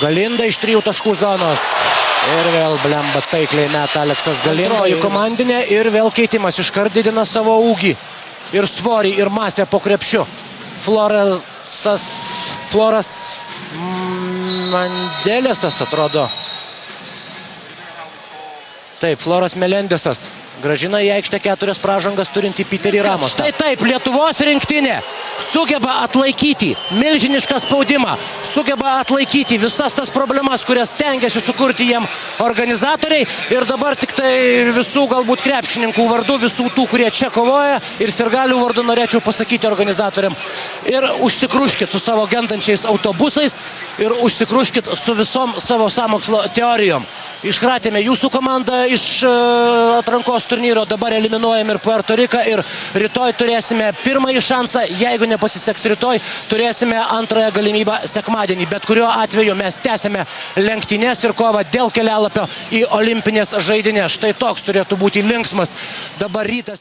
Galinda iš 3 taškų zonos. Ir vėl blemba taikliai meta Aleksas Galinda į komandinę. Ir vėl keitimas iškart didina savo ūgį. Ir svorį, ir masę po krepšiu. Floras Mandelesas atrodo. Taip, Floras Melendesas. Gražina į aikštę 4 pražangas turinti Piterį Ramosą. Štai taip, Lietuvos rinktinė sugeba atlaikyti milžinišką spaudimą, sugeba atlaikyti visas tas problemas, kurias stengiasi sukurti jiem organizatoriai. Ir dabar tik tai visų galbūt krepšininkų vardu, visų tų, kurie čia kovoja, ir sirgalių vardu norėčiau pasakyti organizatoriam. Ir užsikruškit su savo gendančiais autobusais ir užsikruškit su visom savo sąmokslo teorijom. Iškratėme jūsų komandą iš atrankos turnyro, dabar eliminuojam ir Puerto Riką ir rytoj turėsime pirmąjį šansą, jeigu nepasiseks rytoj, turėsime antrąją galimybę sekmadienį. Bet kuriuo atveju mes tęsime lenktynės ir kovą dėl kelialapio į olimpinės žaidynės. Štai toks turėtų būti linksmas dabar rytas.